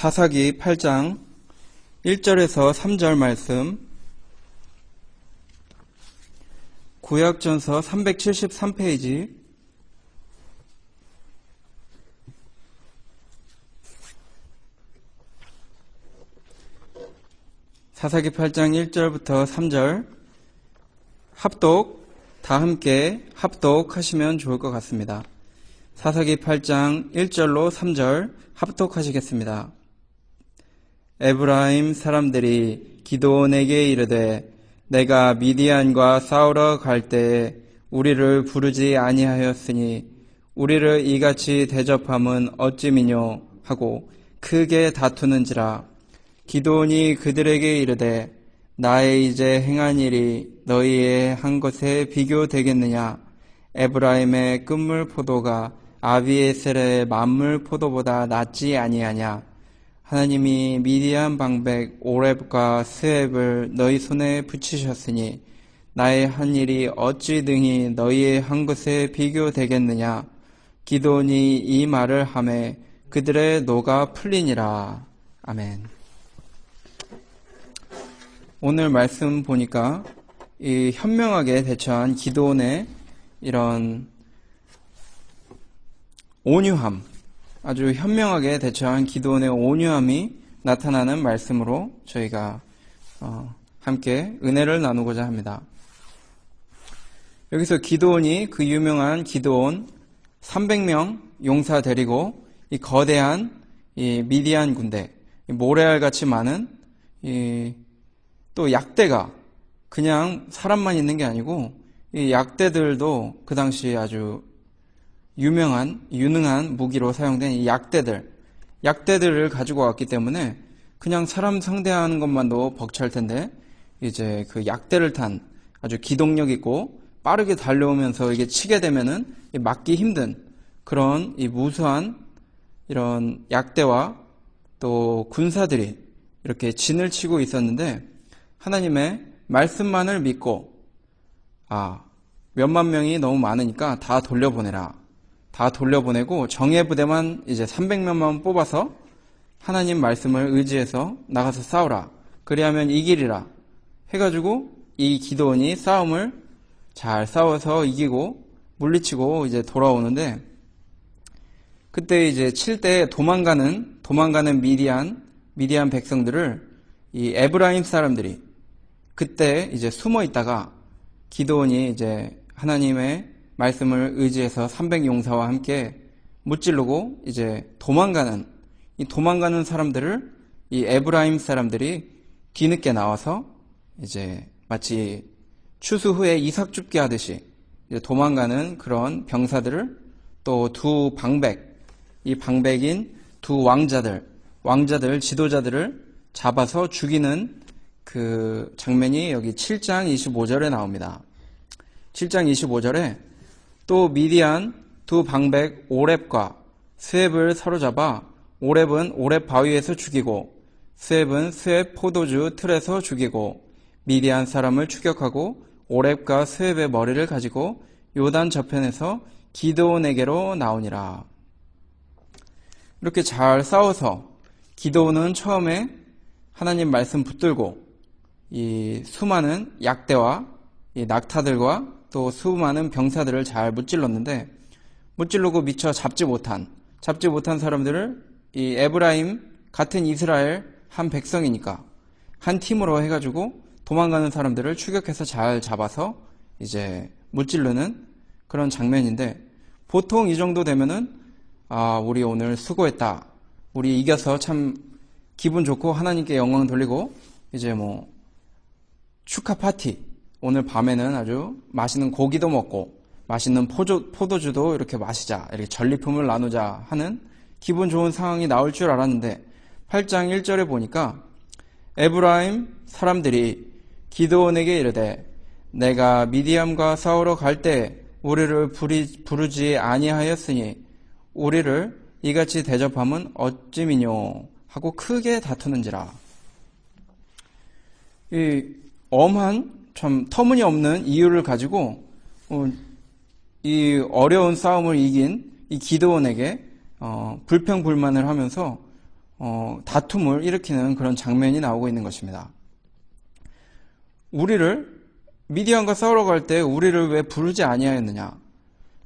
사사기 8장 1절에서 3절 말씀, 구약전서 373페이지, 사사기 8장 1절부터 3절 합독, 다 함께 합독하시면 좋을 것 같습니다. 사사기 8장 1절로 3절 합독하시겠습니다. 에브라임 사람들이 기드온에게 이르되 내가 미디안과 싸우러 갈 때에 우리를 부르지 아니하였으니 우리를 이같이 대접함은 어찌미뇨 하고 크게 다투는지라. 기드온이 그들에게 이르되 나의 이제 행한 일이 너희의 한 것에 비교되겠느냐. 에브라임의 끝물 포도가 아비에셀의 만물 포도보다 낫지 아니하냐. 하나님이 미디안 방백 오렙과 스앱을 너희 손에 붙이셨으니 나의 한 일이 어찌 등이 너희의 한 것에 비교되겠느냐. 기드온이 이 말을 하매 그들의 노가 풀리니라. 아멘. 오늘 말씀 보니까 이 현명하게 대처한 기드온의 이런 온유함, 아주 현명하게 대처한 기드온의 온유함이 나타나는 말씀으로 저희가 함께 은혜를 나누고자 합니다. 여기서 기드온이 그 유명한 기드온 300명 용사 데리고 이 거대한 이 미디안 군대, 모래알같이 많은 또 약대가 그냥 사람만 있는 게 아니고 이 약대들도 그 당시 아주 유능한 무기로 사용된 이 약대들을 가지고 왔기 때문에 그냥 사람 상대하는 것만도 벅찰 텐데 이제 그 약대를 탄 아주 기동력 있고 빠르게 달려오면서 이게 치게 되면은 막기 힘든 그런 이 무수한 이런 약대와 또 군사들이 이렇게 진을 치고 있었는데 하나님의 말씀만을 믿고 몇만 명이 너무 많으니까 다 돌려보내라. 다 돌려보내고 정예부대만 이제 300명만 뽑아서 하나님 말씀을 의지해서 나가서 싸우라. 그리하면 이기리라. 해가지고 이 기드온이 싸움을 잘 싸워서 이기고 물리치고 이제 돌아오는데 그때 이제 칠 때 도망가는 미디안 백성들을 이 에브라임 사람들이 그때 이제 숨어 있다가 기드온이 이제 하나님의 말씀을 의지해서 300용사와 함께 무찌르고 이제 도망가는 사람들을 이 에브라임 사람들이 뒤늦게 나와서 이제 마치 추수 후에 이삭 줍기 하듯이 이제 도망가는 그런 병사들을 또 두 이 방백인 두 왕자들 지도자들을 잡아서 죽이는 그 장면이 여기 7장 25절에 나옵니다. 7장 25절에 또 미디안 두 방백 오렙과 스앱을 사로잡아 오렙은 오렙 바위에서 죽이고 스앱은 스앱 포도주 틀에서 죽이고 미디안 사람을 추격하고 오렙과 스앱의 머리를 가지고 요단 저편에서 기드온에게로 나오니라. 이렇게 잘 싸워서 기드온은 처음에 하나님 말씀 붙들고 이 수많은 약대와 이 낙타들과 또 수많은 병사들을 잘 무찌르고 미처 잡지 못한 사람들을 이 에브라임 같은 이스라엘 한 백성이니까 한 팀으로 해가지고 도망가는 사람들을 추격해서 잘 잡아서 이제 무찌르는 그런 장면인데 보통 이 정도 되면은 우리 오늘 수고했다. 우리 이겨서 참 기분 좋고 하나님께 영광 돌리고 이제 뭐 축하 파티 오늘 밤에는 아주 맛있는 고기도 먹고 맛있는 포도주도 이렇게 마시자, 이렇게 전리품을 나누자 하는 기분 좋은 상황이 나올 줄 알았는데 8장 1절에 보니까 에브라임 사람들이 기드온에게 이르되 내가 미디안과 싸우러 갈 때 우리를 부르지 아니하였으니 우리를 이같이 대접함은 어찌미뇨 하고 크게 다투는지라. 이 엄한 참 터무니없는 이유를 가지고 이 어려운 싸움을 이긴 이 기드온에게 불평불만을 하면서 다툼을 일으키는 그런 장면이 나오고 있는 것입니다. 우리를 미디안과 싸우러 갈 때 우리를 왜 부르지 아니하였느냐?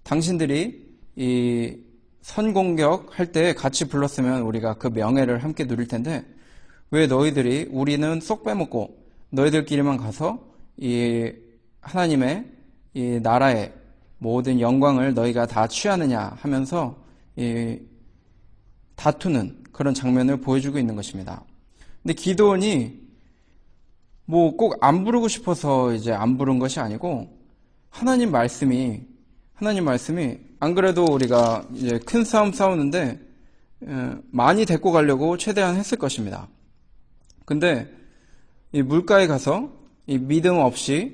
당신들이 이 선공격 할 때 같이 불렀으면 우리가 그 명예를 함께 누릴 텐데 왜 너희들이 우리는 쏙 빼먹고 너희들끼리만 가서 이 하나님의 이 나라의 모든 영광을 너희가 다 취하느냐 하면서 이 다투는 그런 장면을 보여주고 있는 것입니다. 근데 기드온이 뭐 꼭 안 부르고 싶어서 이제 안 부른 것이 아니고 하나님 말씀이 안 그래도 우리가 이제 큰 싸움 싸우는데 많이 데리고 가려고 최대한 했을 것입니다. 근데 이 물가에 가서 이 믿음 없이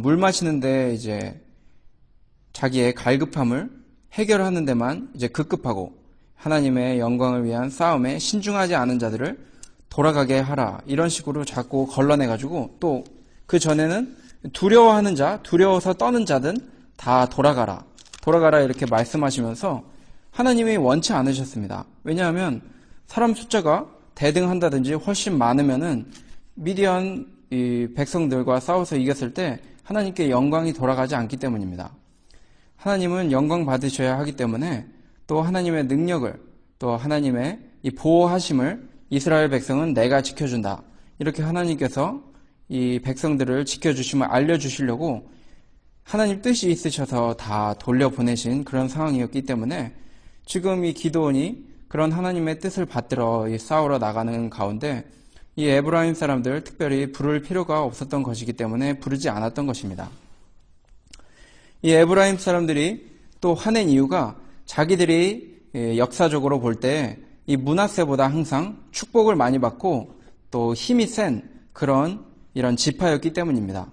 물 마시는데 이제 자기의 갈급함을 해결하는 데만 이제 급급하고 하나님의 영광을 위한 싸움에 신중하지 않은 자들을 돌아가게 하라 이런 식으로 자꾸 걸러내가지고 또 그 전에는 두려워하는 자, 두려워서 떠는 자든 다 돌아가라 이렇게 말씀하시면서 하나님이 원치 않으셨습니다. 왜냐하면 사람 숫자가 대등한다든지 훨씬 많으면은 미디안 이 백성들과 싸워서 이겼을 때 하나님께 영광이 돌아가지 않기 때문입니다. 하나님은 영광 받으셔야 하기 때문에 또 하나님의 능력을 또 하나님의 이 보호하심을 이스라엘 백성은 내가 지켜준다. 이렇게 하나님께서 이 백성들을 지켜주심을 알려주시려고 하나님 뜻이 있으셔서 다 돌려보내신 그런 상황이었기 때문에 지금 이 기드온이 그런 하나님의 뜻을 받들어 싸우러 나가는 가운데 이 에브라임 사람들 특별히 부를 필요가 없었던 것이기 때문에 부르지 않았던 것입니다. 이 에브라임 사람들이 또 화낸 이유가 자기들이 역사적으로 볼 때 이 므낫세보다 항상 축복을 많이 받고 또 힘이 센 그런 이런 지파였기 때문입니다.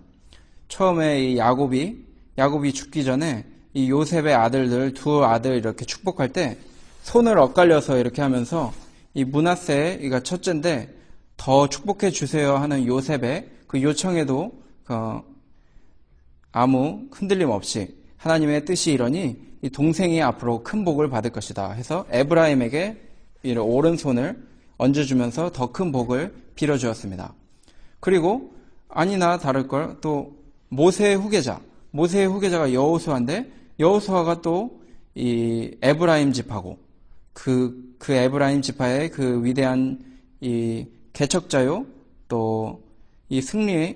처음에 이 야곱이 죽기 전에 이 요셉의 아들들 두 아들 이렇게 축복할 때 손을 엇갈려서 이렇게 하면서 이 므낫세가 첫째인데 더 축복해 주세요 하는 요셉의 그 요청에도 아무 흔들림 없이 하나님의 뜻이 이러니 이 동생이 앞으로 큰 복을 받을 것이다 해서 에브라임에게 이 오른손을 얹어주면서 더 큰 복을 빌어주었습니다. 그리고 아니나 다를걸 또 모세의 후계자가 여호수아인데 여호수아가 또 이 에브라임 지파고 그 에브라임 지파의 그 위대한 이 개척자요 또 이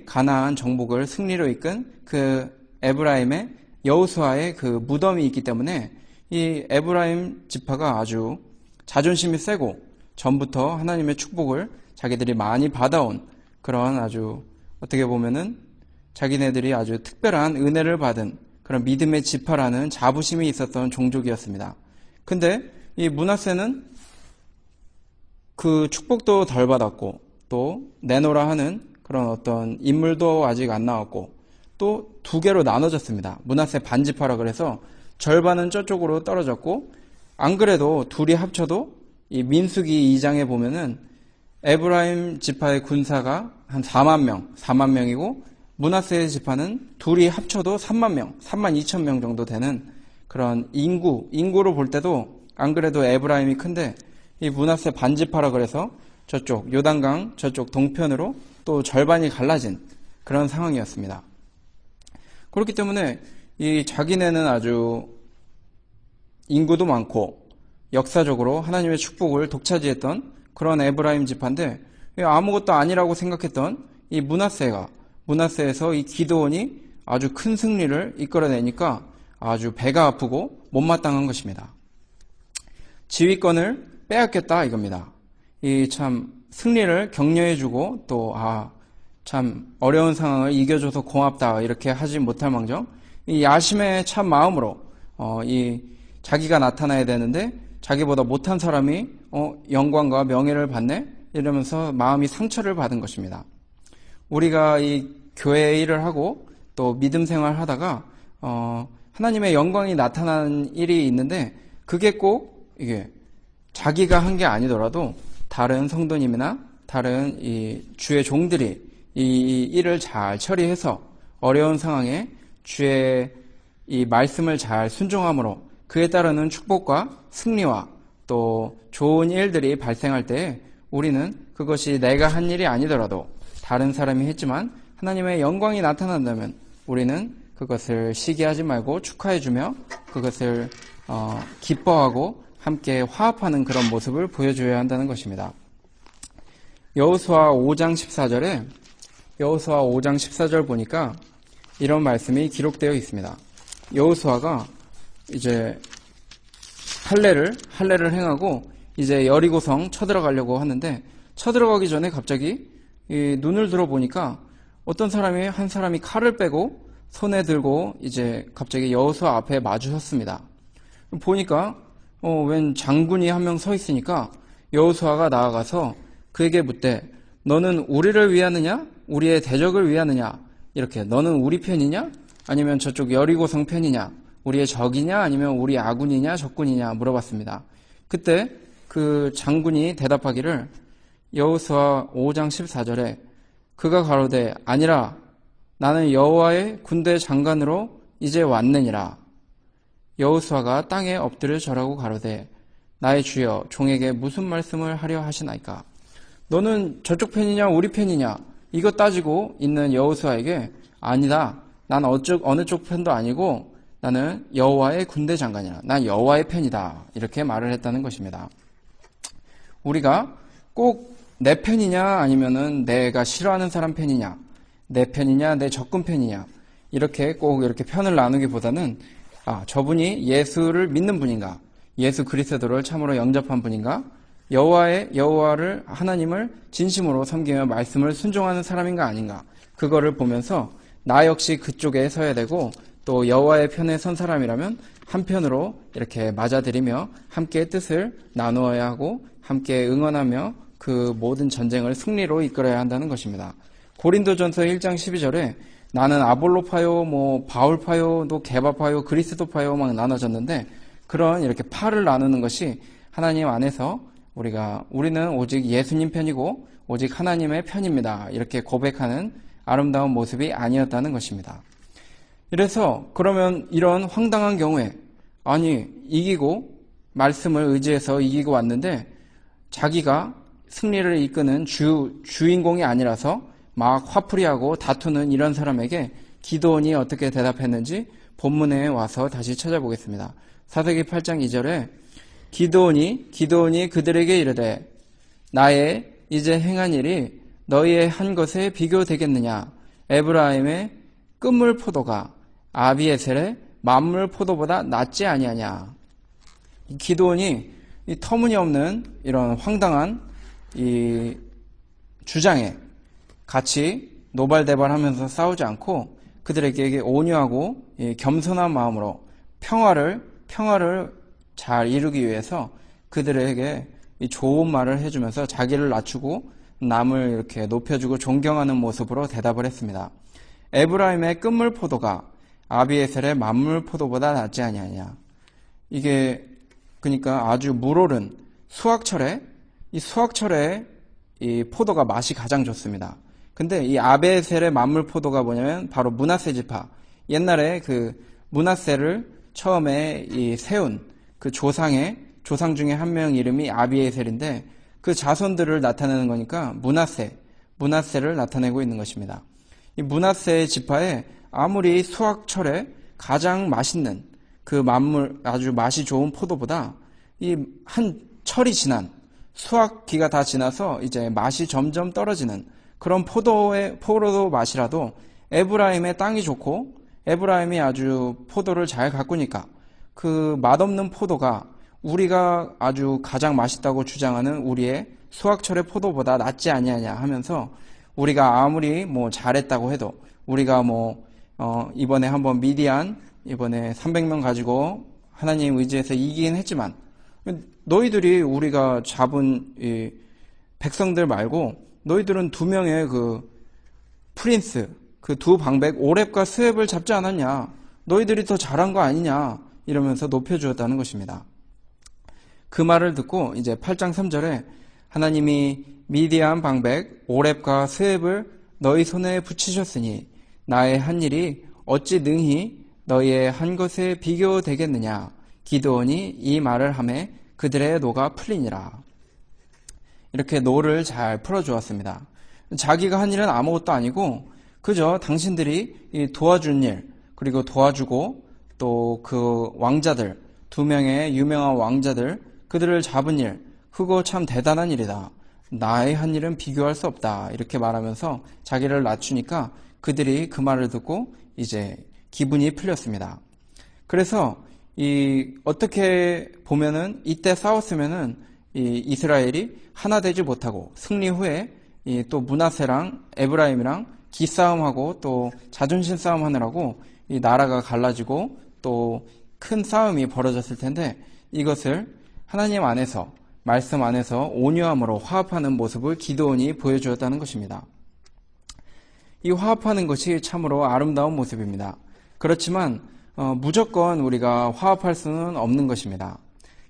가나안 정복을 승리로 이끈 그 에브라임의 여호수아의 그 무덤이 있기 때문에 이 에브라임 지파가 아주 자존심이 세고 전부터 하나님의 축복을 자기들이 많이 받아온 그런 아주 어떻게 보면은 자기네들이 아주 특별한 은혜를 받은 그런 믿음의 지파라는 자부심이 있었던 종족이었습니다. 근데 이 므낫세는 그 축복도 덜 받았고 또 내노라 하는 그런 어떤 인물도 아직 안 나왔고 또 두 개로 나눠졌습니다. 므낫세 반지파라 그래서 절반은 저쪽으로 떨어졌고 안 그래도 둘이 합쳐도 이 민수기 2장에 보면은 에브라임 지파의 군사가 한 4만 명이고 므낫세 지파는 둘이 합쳐도 3만 2천 명 정도 되는 그런 인구로 볼 때도 안 그래도 에브라임이 큰데 이 므낫세 반지파라 그래서 저쪽 요단강 저쪽 동편으로 또 절반이 갈라진 그런 상황이었습니다. 그렇기 때문에 이 자기네는 아주 인구도 많고 역사적으로 하나님의 축복을 독차지했던 그런 에브라임 지파인데 아무것도 아니라고 생각했던 이 므낫세에서 이 기드온이 아주 큰 승리를 이끌어내니까 아주 배가 아프고 못마땅한 것입니다. 지휘권을 빼앗겼다 이겁니다. 이 참 승리를 격려해주고 또 참 어려운 상황을 이겨줘서 고맙다 이렇게 하지 못할 망정 이 야심의 참 마음으로 이 자기가 나타나야 되는데 자기보다 못한 사람이 영광과 명예를 받네 이러면서 마음이 상처를 받은 것입니다. 우리가 이 교회 일을 하고 또 믿음 생활 하다가 하나님의 영광이 나타나는 일이 있는데 그게 꼭 이게 자기가 한 게 아니더라도 다른 성도님이나 다른 이 주의 종들이 이 일을 잘 처리해서 어려운 상황에 주의 이 말씀을 잘 순종함으로 그에 따르는 축복과 승리와 또 좋은 일들이 발생할 때 우리는 그것이 내가 한 일이 아니더라도 다른 사람이 했지만 하나님의 영광이 나타난다면 우리는 그것을 시기하지 말고 축하해주며 그것을 기뻐하고 함께 화합하는 그런 모습을 보여줘야 한다는 것입니다. 여호수아 5장 14절 보니까 이런 말씀이 기록되어 있습니다. 여호수아가 이제 할례를 행하고 이제 여리고성 쳐들어가려고 하는데 쳐들어가기 전에 갑자기 눈을 들어보니까 한 사람이 칼을 빼고 손에 들고 이제 갑자기 여호수아 앞에 마주섰습니다. 보니까 웬 장군이 한 명 서 있으니까 여호수아가 나아가서 그에게 묻되 너는 우리를 위하느냐 우리의 대적을 위하느냐 이렇게 너는 우리 편이냐 아니면 저쪽 여리고성 편이냐 우리의 적이냐 아니면 우리 아군이냐 적군이냐 물어봤습니다. 그때 그 장군이 대답하기를 여호수아 5장 14절에 그가 가로되 아니라 나는 여호와의 군대 장관으로 이제 왔느니라. 여호수아가 땅에 엎드려 절하고 가로되 나의 주여 종에게 무슨 말씀을 하려 하시나이까. 너는 저쪽 편이냐 우리 편이냐 이거 따지고 있는 여호수아에게 아니다. 난 어느 쪽 편도 아니고 나는 여호와의 군대 장관이라. 난 여호와의 편이다. 이렇게 말을 했다는 것입니다. 우리가 꼭 내 편이냐 아니면은 내가 싫어하는 사람 편이냐 내 편이냐 내 적군 편이냐 이렇게 꼭 이렇게 편을 나누기보다는 저분이 예수를 믿는 분인가 예수 그리스도를 참으로 영접한 분인가 여호와를 하나님을 진심으로 섬기며 말씀을 순종하는 사람인가 아닌가 그거를 보면서 나 역시 그쪽에 서야 되고 또 여호와의 편에 선 사람이라면 한편으로 이렇게 맞아들이며 함께 뜻을 나누어야 하고 함께 응원하며 그 모든 전쟁을 승리로 이끌어야 한다는 것입니다. 고린도전서 1장 12절에 나는 아볼로파요, 바울파요, 또 게바파요, 그리스도파요 막 나눠졌는데 그런 이렇게 파를 나누는 것이 하나님 안에서 우리는 오직 예수님 편이고 오직 하나님의 편입니다. 이렇게 고백하는 아름다운 모습이 아니었다는 것입니다. 이래서 그러면 이런 황당한 경우에 이기고 말씀을 의지해서 이기고 왔는데 자기가 승리를 이끄는 주인공이 아니라서 막 화풀이하고 다투는 이런 사람에게 기드온이 어떻게 대답했는지 본문에 와서 다시 찾아보겠습니다. 사사기 8장 2절에 기드온이 그들에게 이르되 나의 이제 행한 일이 너희의 한 것에 비교되겠느냐 에브라임의 끝물 포도가 아비에셀의 만물 포도보다 낫지 아니하냐. 기드온이 이 터무니없는 이런 황당한 이 주장에 같이 노발대발하면서 싸우지 않고 그들에게 온유하고 겸손한 마음으로 평화를 잘 이루기 위해서 그들에게 좋은 말을 해주면서 자기를 낮추고 남을 이렇게 높여주고 존경하는 모습으로 대답을 했습니다. 에브라임의 끝물 포도가 아비에셀의 만물 포도보다 낫지 아니하냐. 이게 그러니까 아주 물오른 수확철에 이 포도가 맛이 가장 좋습니다. 근데 이 아비에셀의 만물 포도가 뭐냐면 바로 므낫세 지파. 옛날에 그 므낫세를 처음에 세운 그 조상 중에 한 명 이름이 아비에셀인데 그 자손들을 나타내는 거니까 므낫세를 나타내고 있는 것입니다. 이 므낫세 지파에 아무리 수확철에 가장 맛있는 그 만물 아주 맛이 좋은 포도보다 이 한 철이 지난 수확기가 다 지나서 이제 맛이 점점 떨어지는 그런 포도 맛이라도 에브라임의 땅이 좋고 에브라임이 아주 포도를 잘 가꾸니까 그 맛없는 포도가 우리가 아주 가장 맛있다고 주장하는 우리의 수확철의 포도보다 낫지 아니하냐 하면서 우리가 아무리 잘했다고 해도 우리가 이번에 한번 미디안 이번에 300명 가지고 하나님 의지해서 이기긴 했지만 너희들이 우리가 잡은 이 백성들 말고 너희들은 2명의 그 프린스 그 2방백 오렙과 스웹을 잡지 않았냐 너희들이 더 잘한 거 아니냐 이러면서 높여주었다는 것입니다. 그 말을 듣고 이제 8장 3절에 하나님이 미디안 방백 오렙과 스웹을 너희 손에 붙이셨으니 나의 한 일이 어찌 능히 너희의 한 것에 비교되겠느냐. 기드온이 이 말을 하매 그들의 노가 풀리니라. 이렇게 노를 잘 풀어주었습니다. 자기가 한 일은 아무것도 아니고 그저 당신들이 도와준 일, 그리고 도와주고 또 그 왕자들, 2명의 유명한 왕자들, 그들을 잡은 일, 그거 참 대단한 일이다. 나의 한 일은 비교할 수 없다. 이렇게 말하면서 자기를 낮추니까 그들이 그 말을 듣고 이제 기분이 풀렸습니다. 그래서 어떻게 보면은 이때 싸웠으면은 이스라엘이 하나 되지 못하고 승리 후에 또 므낫세랑 에브라임이랑 기싸움하고 또 자존심 싸움 하느라고 이 나라가 갈라지고 또 큰 싸움이 벌어졌을 텐데 이것을 하나님 안에서 말씀 안에서 온유함으로 화합하는 모습을 기드온이 보여주었다는 것입니다. 이 화합하는 것이 참으로 아름다운 모습입니다. 그렇지만 무조건 우리가 화합할 수는 없는 것입니다.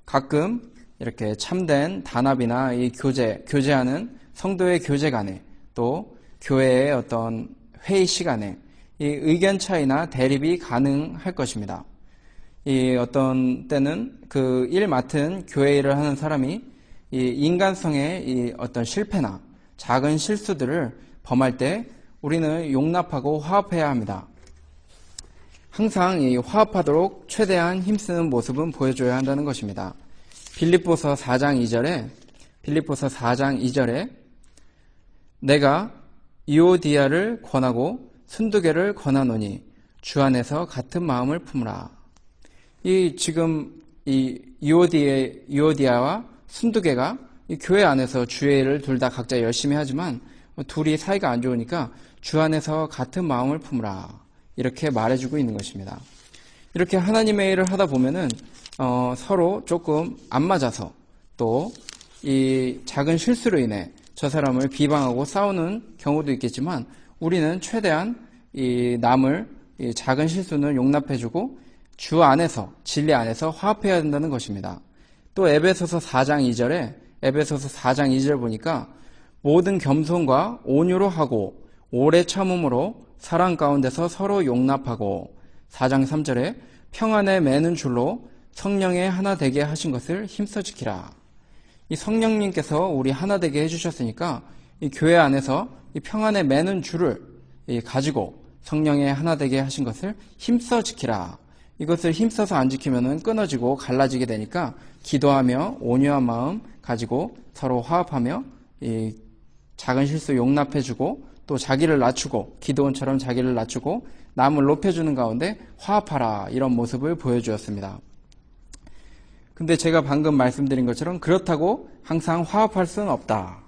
가끔 이렇게 참된 단합이나 이 교제하는 성도의 교제 간에 또 교회의 어떤 회의 시간에 이 의견 차이나 대립이 가능할 것입니다. 이 어떤 때는 그 일 맡은 교회 일을 하는 사람이 이 인간성의 이 어떤 실패나 작은 실수들을 범할 때 우리는 용납하고 화합해야 합니다. 항상 이 화합하도록 최대한 힘쓰는 모습은 보여줘야 한다는 것입니다. 빌립보서 4장 2절에 내가 이오디아를 권하고 순두개를 권하노니 주 안에서 같은 마음을 품으라. 지금 이오디아와 순두개가 이 교회 안에서 주의 일을 둘 다 각자 열심히 하지만 둘이 사이가 안 좋으니까 주 안에서 같은 마음을 품으라. 이렇게 말해주고 있는 것입니다. 이렇게 하나님의 일을 하다 보면은 서로 조금 안 맞아서 또 이 작은 실수로 인해 저 사람을 비방하고 싸우는 경우도 있겠지만 우리는 최대한 이 남을 이 작은 실수는 용납해주고 주 안에서 진리 안에서 화합해야 된다는 것입니다. 또 에베소서 4장 2절 보니까 모든 겸손과 온유로 하고 오래 참음으로 사랑 가운데서 서로 용납하고 4장 3절에 평안에 매는 줄로 성령의 하나 되게 하신 것을 힘써 지키라. 이 성령님께서 우리 하나 되게 해주셨으니까 이 교회 안에서 이 평안에 매는 줄을 가지고 성령의 하나 되게 하신 것을 힘써 지키라. 이것을 힘써서 안 지키면은 끊어지고 갈라지게 되니까 기도하며 온유한 마음 가지고 서로 화합하며 이 작은 실수 용납해주고 또 자기를 낮추고 기도원처럼 자기를 낮추고 남을 높여주는 가운데 화합하라. 이런 모습을 보여주었습니다. 근데 제가 방금 말씀드린 것처럼 그렇다고 항상 화합할 수는 없다.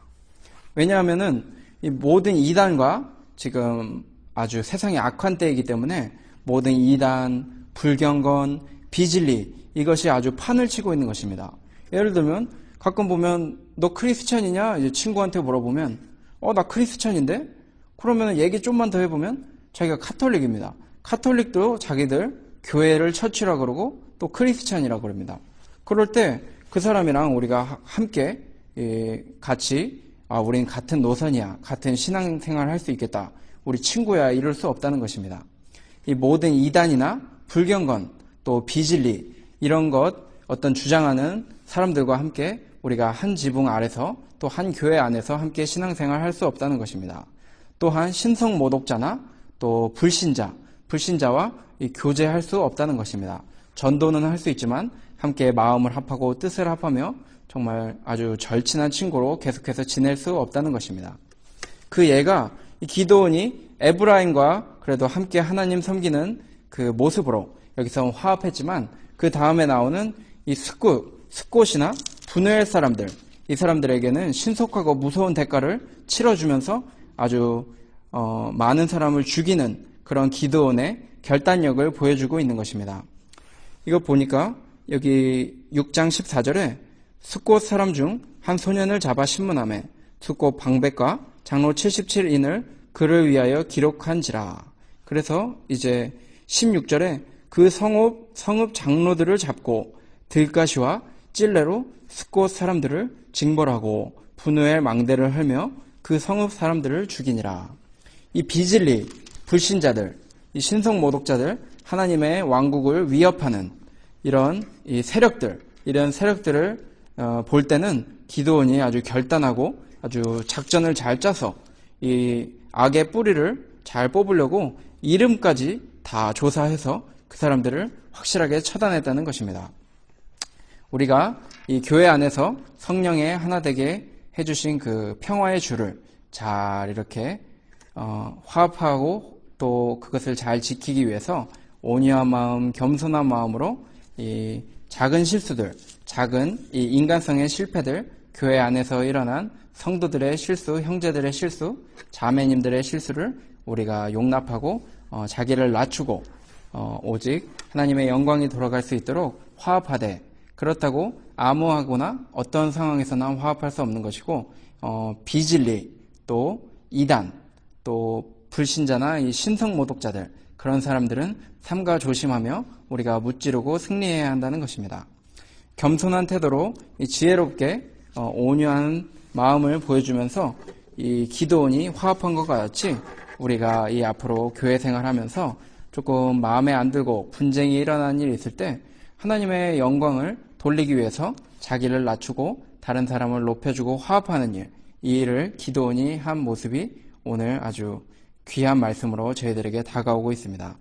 왜냐하면은 이 모든 이단과 지금 아주 세상이 악한 때이기 때문에 모든 이단, 불경건, 비진리 이것이 아주 판을 치고 있는 것입니다. 예를 들면 가끔 보면 너 크리스찬이냐? 이제 친구한테 물어보면 나 크리스찬인데? 그러면 얘기 좀만 더 해보면 자기가 카톨릭입니다. 카톨릭도 자기들 교회를 처치라 그러고 또 크리스찬이라 그럽니다. 그럴 때 그 사람이랑 우리가 함께 같이 우린 같은 노선이야. 같은 신앙생활을 할 수 있겠다. 우리 친구야. 이럴 수 없다는 것입니다. 이 모든 이단이나 불경건 또 비진리 이런 것 어떤 주장하는 사람들과 함께 우리가 한 지붕 아래서 또 한 교회 안에서 함께 신앙생활을 할 수 없다는 것입니다. 또한 신성 모독자나 또 불신자와 교제할 수 없다는 것입니다. 전도는 할 수 있지만 함께 마음을 합하고 뜻을 합하며 정말 아주 절친한 친구로 계속해서 지낼 수 없다는 것입니다. 그 예가 기드온이 에브라임과 그래도 함께 하나님 섬기는 그 모습으로 여기서 화합했지만 그 다음에 나오는 이 숫곳이나 분노할 사람들, 이 사람들에게는 신속하고 무서운 대가를 치러주면서 아주 많은 사람을 죽이는 그런 기드온의 결단력을 보여주고 있는 것입니다. 이거 보니까 여기 6장 14절에 숫곳 사람 중 한 소년을 잡아 신문하매 숫곳 방백과 장로 77인을 그를 위하여 기록한지라. 그래서 이제 16절에 그 성읍 장로들을 잡고 들가시와 찔레로 숫곳 사람들을 징벌하고 분노의 망대를 헐며 그 성읍 사람들을 죽이니라. 이 비진리, 불신자들, 이 신성 모독자들, 하나님의 왕국을 위협하는 이런 세력들을 볼 때는 기드온이 아주 결단하고 아주 작전을 잘 짜서 이 악의 뿌리를 잘 뽑으려고 이름까지 다 조사해서 그 사람들을 확실하게 처단했다는 것입니다. 우리가 이 교회 안에서 성령의 하나 되게 해주신 그 평화의 줄을 잘 이렇게 화합하고 또 그것을 잘 지키기 위해서 온유한 마음, 겸손한 마음으로 이 작은 실수들, 작은 이 인간성의 실패들, 교회 안에서 일어난 성도들의 실수, 형제들의 실수, 자매님들의 실수를 우리가 용납하고 자기를 낮추고 오직 하나님의 영광이 돌아갈 수 있도록 화합하되, 그렇다고 암호하거나 어떤 상황에서나 화합할 수 없는 것이고 비진리, 또 이단, 또 불신자나 이 신성 모독자들, 그런 사람들은 삼가 조심하며 우리가 무찌르고 승리해야 한다는 것입니다. 겸손한 태도로 지혜롭게 온유한 마음을 보여주면서 이 기드온이 화합한 것 같이 우리가 이 앞으로 교회 생활하면서 조금 마음에 안 들고 분쟁이 일어나는 일이 있을 때 하나님의 영광을 돌리기 위해서 자기를 낮추고 다른 사람을 높여주고 화합하는 일, 이 일을 기드온이 한 모습이 오늘 아주 귀한 말씀으로 저희들에게 다가오고 있습니다.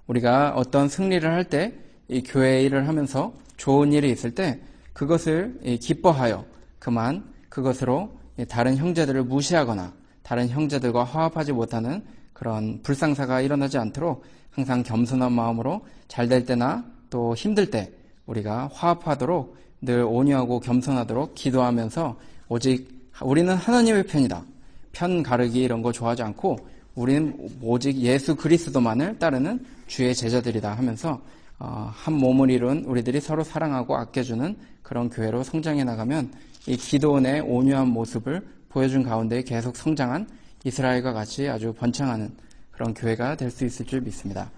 우리가 어떤 승리를 할 때 이 교회 일을 하면서 좋은 일이 있을 때 그것을 기뻐하여 그만 그것으로 다른 형제들을 무시하거나 다른 형제들과 화합하지 못하는 그런 불상사가 일어나지 않도록 항상 겸손한 마음으로 잘 될 때나 또 힘들 때 우리가 화합하도록 늘 온유하고 겸손하도록 기도하면서 오직 우리는 하나님의 편이다. 편 가르기 이런 거 좋아하지 않고 우리는 오직 예수 그리스도만을 따르는 주의 제자들이다 하면서 한 몸을 이룬 우리들이 서로 사랑하고 아껴주는 그런 교회로 성장해 나가면 이 기드온의 온유한 모습을 보여준 가운데 계속 성장한 이스라엘과 같이 아주 번창하는 그런 교회가 될 수 있을 줄 믿습니다.